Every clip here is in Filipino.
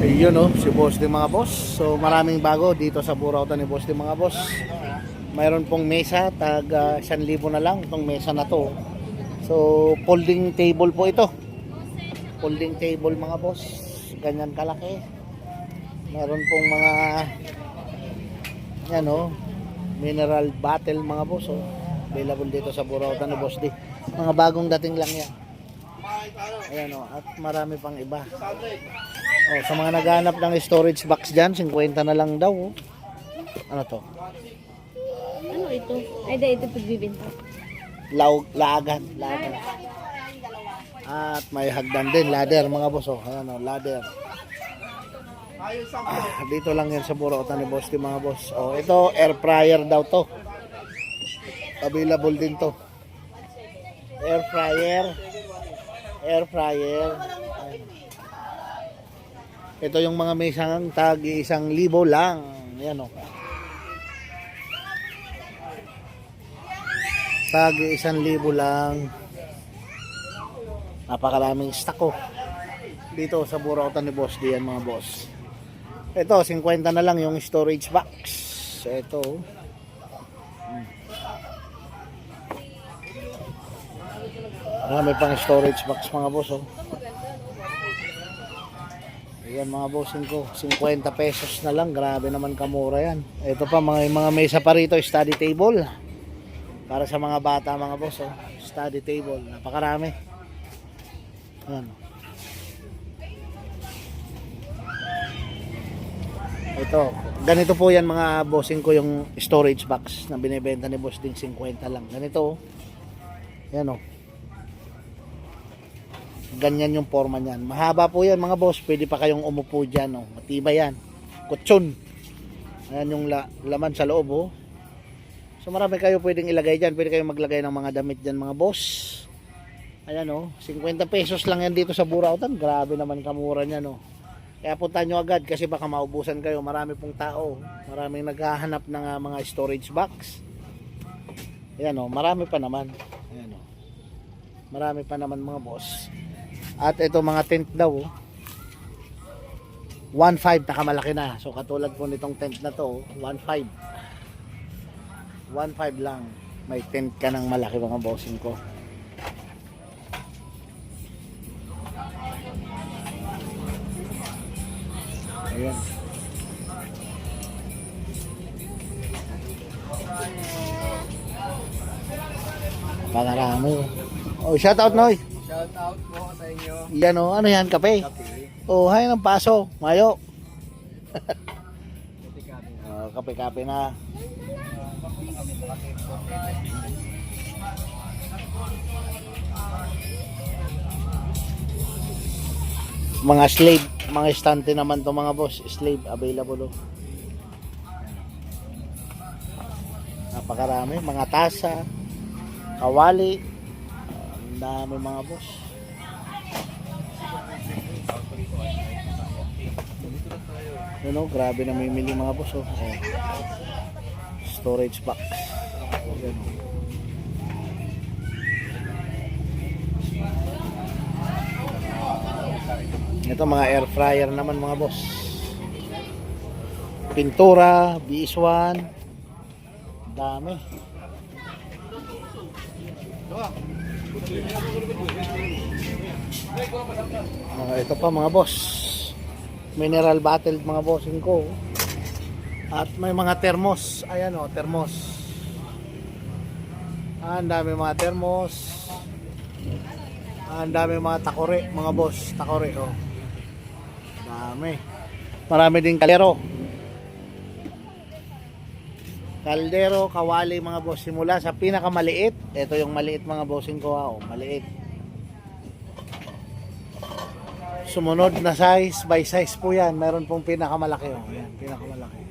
Ayun no, si Boss din mga boss. So maraming bago dito sa Burautan ni Boss din mga boss. Mayroon pong mesa, taga 1,000 na lang itong mesa na to. So folding table po ito. Folding table mga boss. Ganyan kalaki. Meron pong mga yan oh, mineral bottle mga boss oh. Available dito sa Burautan ni Boss din. Mga bagong dating lang yan. Ayan oh, at marami pang iba. Oh, sa mga naghahanap ng storage box dyan, 50 na lang daw. Oh. Ano to? Ano ito? Ay, ito pagbibinta. Laagan. At may hagdan din, ladder mga boss. Oh. Ayan oh, ladder. Dito lang yan sa Burautan ni Boss mga boss. Oh, ito, air fryer daw to. Available din to. Air fryer. Ayan. Ito yung mga mesang tag 1,000 lang. Ayan o. Tag 1,000 lang. Napakaraming stock oh. Dito sa Burautan ni Boss diyan mga boss. Ito 50 na lang yung storage box. Ito. Marami pang storage box mga boss oh. Ayan mga bossing ko, 50 pesos na lang. Grabe naman kamura yan. Ito pa mga mesa pa rito, study table. Para sa mga bata mga boss oh. Study table, napakarami. Ayan. Ito, ganito po yan mga bossing ko yung storage box na binibenta ni Boss Ding 50 lang. Ganito oh. Ayan oh. Ganyan yung forma niyan. Mahaba po yan mga boss. Pwede pa kayong umupo dyan. Oh. Matibay yan. Kutsyon. Ayan yung laman sa loob. Oh. So marami kayo pwedeng ilagay dyan. Pwede kayong maglagay ng mga damit dyan mga boss. Ayan oh. 50 pesos lang yan dito sa Burautan. Grabe naman kamura niyan oh. Kaya punta nyo agad kasi baka maubusan kayo. Marami pong tao. Maraming naghahanap ng mga storage box. Ayan oh. Marami pa naman. Ayan oh. Marami pa naman mga boss. At ito mga tent daw 1.5 nakamalaki na. So katulad po nitong tent na to 1.5 lang. May tent ka ng malaki mga bossing ko. Ayan. Pangarami. Oh, shout out Noy. Shout out po sa inyo. Yan o, ano yan, kape? Kape. Oh, hay ng paso, mayo. Kape. Oh, kape-kape na. Mga slave, mga estante naman to mga boss, slave available oh. Napakarami, mga tasa, kawali, ang dami mga boss. Yun o, grabe na mimili mga boss oh. Oh. Storage box. Yan o. Ito mga air fryer naman mga boss. Pintura, BS1. Dami. Ito pa mga boss. Mineral bottle mga bossing ko. At may mga thermos. Ayan o, thermos. Ang dami mga thermos. Ang dami mga takore mga boss. Takore o. Dami. Marami din kaldero. Kaldero, kawali mga boss. Simula sa pinakamaliit. Ito yung maliit mga bossing ko ha. O, maliit. Sumunod na size by size po yan. Meron pong pinakamalaki oh. Ayan, pinakamalaki.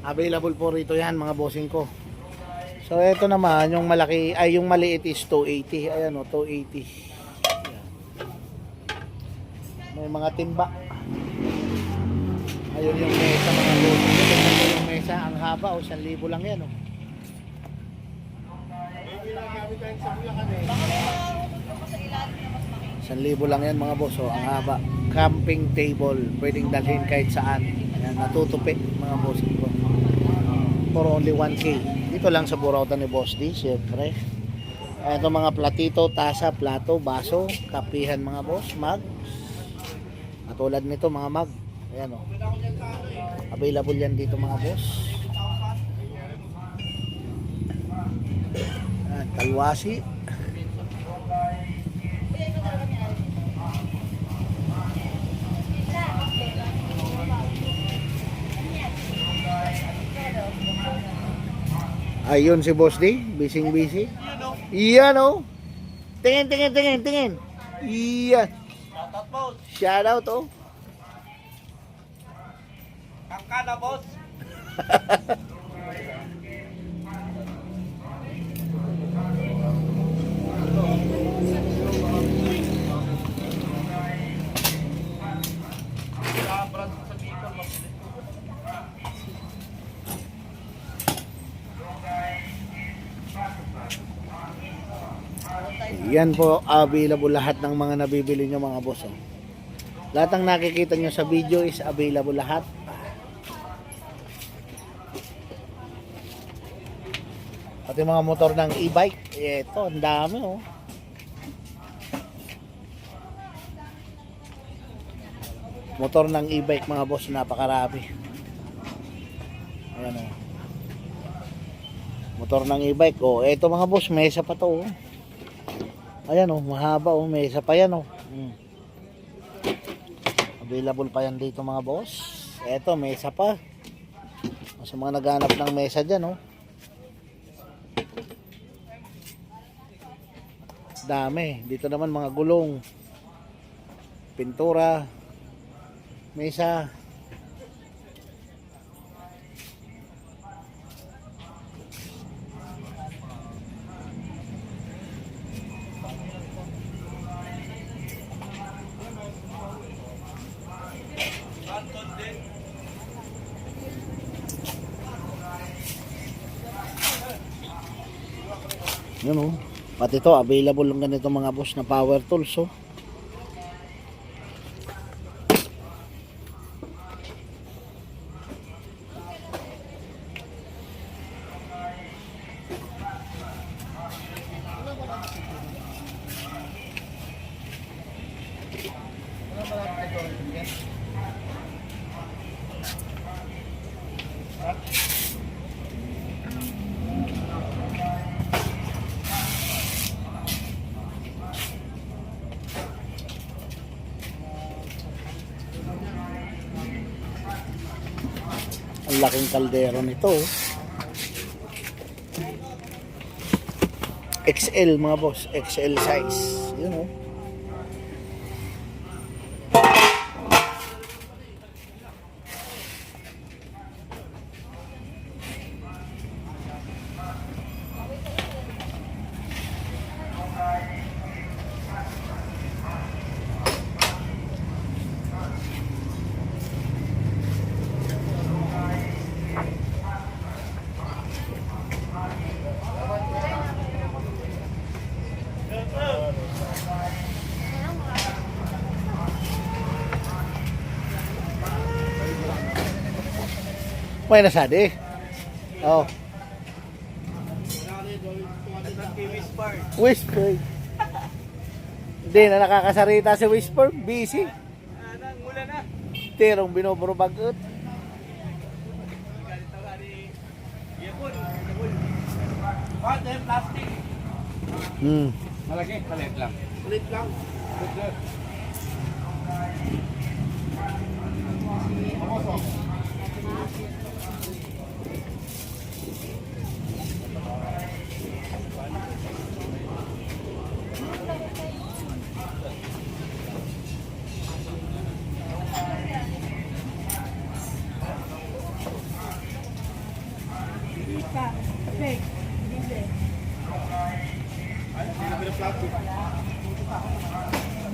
Available po rito yan mga bossing ko. So ito naman yung malaki ay yung maliit is 280. Ayan oh, 280. Ayan. May mga timba. Ayun yung mesa mga bossing ko. Ito yung mesa ang haba oh, 1,000 lang yan oh. 1,000 lang yan mga boss. Oh, ang haba. Camping table. Pwedeng dalhin kahit saan. Ayan, natutupi mga boss ko. For only 1K. Dito lang sa Burautan ni Boss D, syempre. Ito mga platito, tasa, plato, baso, kapihan mga boss, mag. Katulad nito mga mag. Ayan o. Available yan dito mga boss. Ayan, kalwasi. Ayun si Boss D, busy. Iyan o. Tingin. Iyan. Shoutout, boss. Shout out oh. Kangka na, boss. Yan po, available lahat ng mga nabibili nyo mga boss. Oh. Lahat ng nakikita nyo sa video is available lahat. Pati mga motor ng e-bike. Ito, ang dami oh. Motor ng e-bike mga boss, napakarami. Ayan oh. Motor ng e-bike. Oh, ito mga boss, mesa pa to oh. Ayan oh, mahaba oh, mesa pa yan oh. Available pa yan dito mga boss. Eto, mesa pa. Sa mga naghanap ng mesa dyan oh. Dami. Dito naman mga gulong, pintura, mesa. Yun oh. Pati ito, available lang ganito mga boss na power tools oh. Ang laking kaldero nito oh. XL mga boss, XL size. Yun oh. May nasadi. Oh. Whisper. Hindi na nakakasarita si Whisper. Busy. Mula na. Tirong binobrobagot. Plastic. Malaki, palit lang. Palit lang.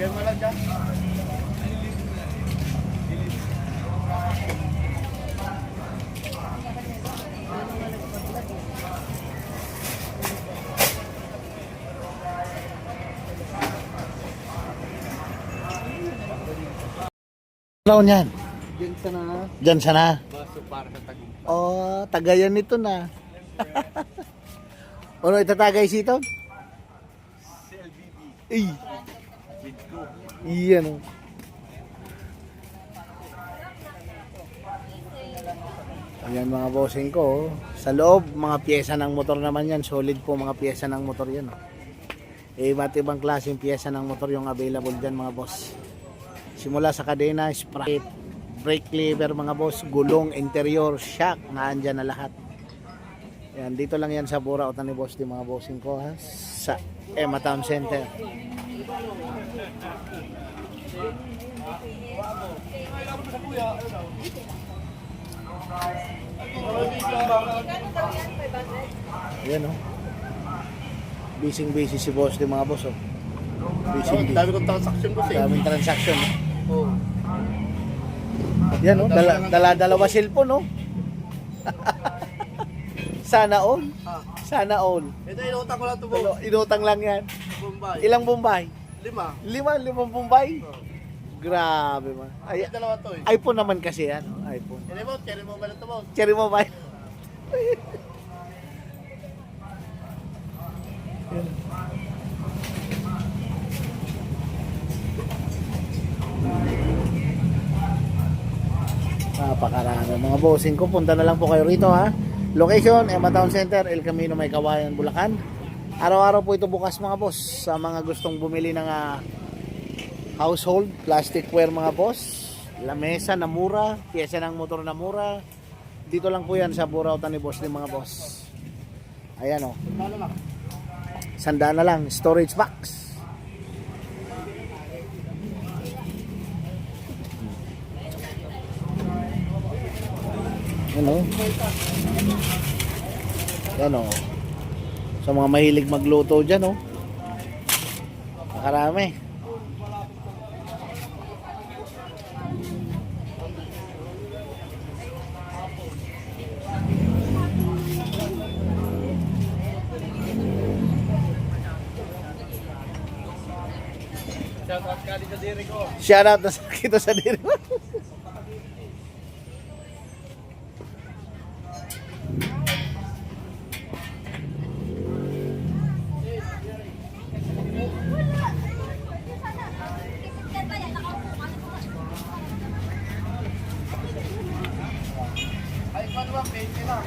Kaya malang dyan. Ano yan? Diyan sa na. Diyan sana. Baso para sa tagumpay. Oh, tagayan nito na. Ano itatagay sito? CLBB. Ay, Bidco. iyan oh. Ayan mga bossing ko. Oh. Sa loob, mga pyesa ng motor naman yan. Solid po mga pyesa ng motor yan. Oh. Iba't ibang klaseng pyesa ng motor yung available dyan mga boss. Simula sa kadena, sprocket, brake lever mga boss, gulong, interior, shock, naandyan na lahat. Yan, dito lang yan sa Burao ni Boss di mga bossing ko ha. Sa Emma Town Center. Ayan oh. Busy si Boss di mga boss oh. Busy. Dami kong transaction ko Daming transaction. Oo. Yan oh, dala-dalawa cellphone oh. Sana all. Sana all. Ito inutang ko lang ito, Pero inutang lang yan. Bombay. Ilang Bombay? 5. Limang Bombay? Grabe man. Ay, Dalawa to eh. iPhone naman kasi yan. Oh, iPhone. Cherry mo ba ito, boss? Cherry Mobile. Yan. Napakarami mga bossing ko. Punta na lang po kayo rito ha. Location, Emma Town Center, El Camino, May Kawayan, Bulacan. Araw-araw po ito bukas mga boss. Sa mga gustong bumili ng household, plasticware mga boss. Lamesa na mura, pyesa ng motor na mura. Dito lang po yan sa Burao ni Boss ni mga boss. Ayan o. Sandaan na lang, storage box. Yan o. Yan o. Sa mga mahilig magluto dyan o. Nakarami. Shoutout ka dito sa diri ko. Shoutout na sa kita sa diri mo. Ay, paano ba? 20 lang.